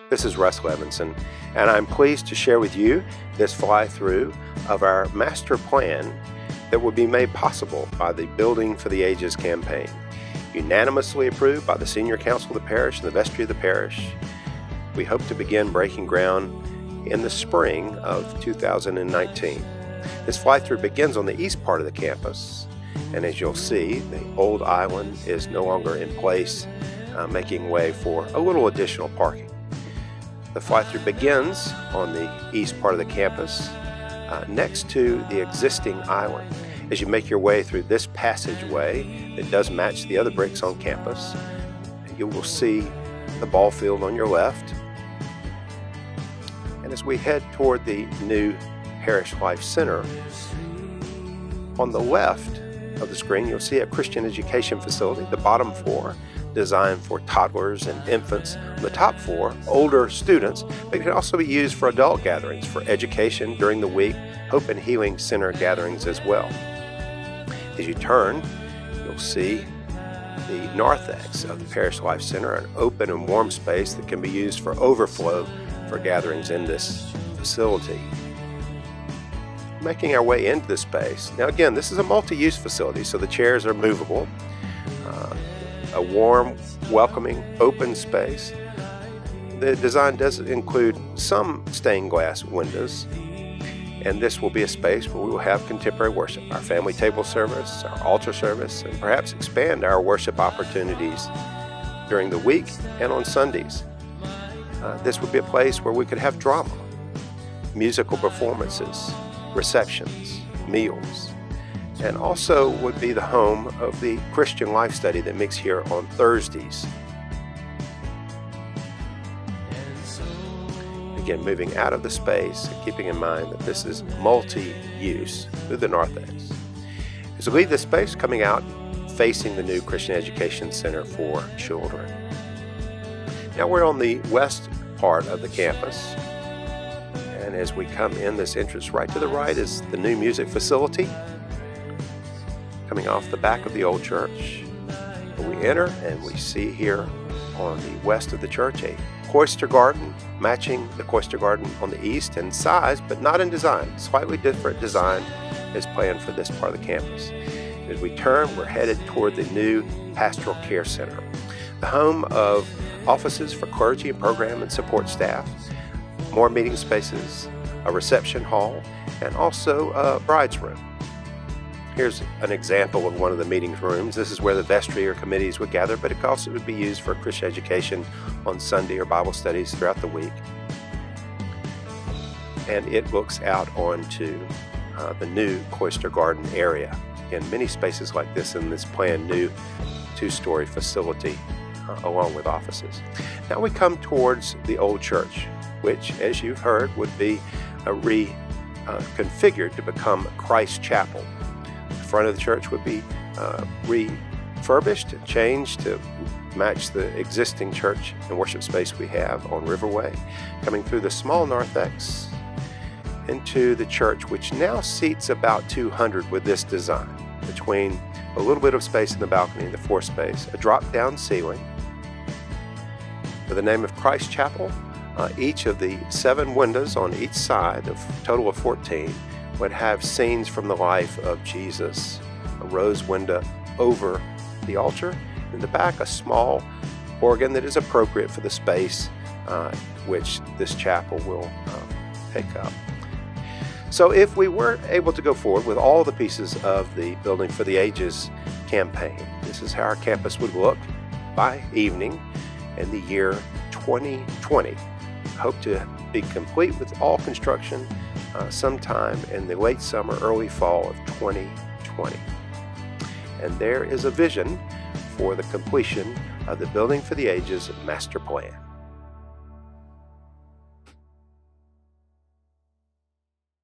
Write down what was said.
This is Russ Levinson, and I'm pleased to share with you this fly-through of our master plan that will be made possible by the Building for the Ages campaign. Unanimously approved by the Senior Council of the Parish and the Vestry of the Parish, we hope to begin breaking ground in the spring of 2019. This fly-through begins on the east part of the campus, and as you'll see, the old island is no longer in place, making way for a little additional parking. The fly-through begins on the east part of the campus, next to the existing island. As you make your way through this passageway that does match the other bricks on campus, you will see the ball field on your left. And as we head toward the new Parish Life Center, on the left of the screen you'll see a Christian education facility, the bottom floor designed for toddlers and infants, on the top floor older students, but it can also be used for adult gatherings, for education during the week, Hope and Healing Center gatherings as well. As you turn, you'll see the narthex of the Parish Life Center, an open and warm space that can be used for overflow for gatherings in this facility. Making our way into the space. Now again, this is a multi-use facility, so the chairs are movable. A warm, welcoming, open space. The design does include some stained glass windows, and this will be a space where we will have contemporary worship, our family table service, our altar service, and perhaps expand our worship opportunities during the week and on Sundays. This would be a place where we could have drama, musical performances, receptions, meals, and also would be the home of the Christian Life Study that meets here on Thursdays. Again, moving out of the space, keeping in mind that this is multi-use through the narthex. As we leave this space, coming out facing the new Christian Education Center for Children. Now we're on the west part of the campus, and as we come in this entrance, right to the right is the new music facility, coming off the back of the old church. We enter and we see here on the west of the church a cloister garden, matching the cloister garden on the east in size, but not in design. Slightly different design is planned for this part of the campus. As we turn, we're headed toward the new Pastoral Care Center, the home of offices for clergy and program and support staff, more meeting spaces, a reception hall, and also a bride's room. Here's an example of one of the meeting rooms. This is where the vestry or committees would gather, but it also would be used for Christian education on Sunday or Bible studies throughout the week. And it looks out onto the new cloister garden area. Again, many spaces like this in this planned new two-story facility along with offices. Now we come towards the old church, which, as you've heard, would be reconfigured to become Christ Chapel. The front of the church would be refurbished and changed to match the existing church and worship space we have on Riverway, coming through the small narthex into the church, which now seats about 200 with this design, between a little bit of space in the balcony and the floor space, a drop-down ceiling. With the name of Christ Chapel, each of the 7 windows on each side, a total of 14, would have scenes from the life of Jesus. A rose window over the altar. In the back, a small organ that is appropriate for the space which this chapel will take up. So if we were able to go forward with all the pieces of the Building for the Ages campaign, this is how our campus would look by evening in the year 2020. Hope to be complete with all construction sometime in the late summer, early fall of 2020. And there is a vision for the completion of the Building for the Ages master plan.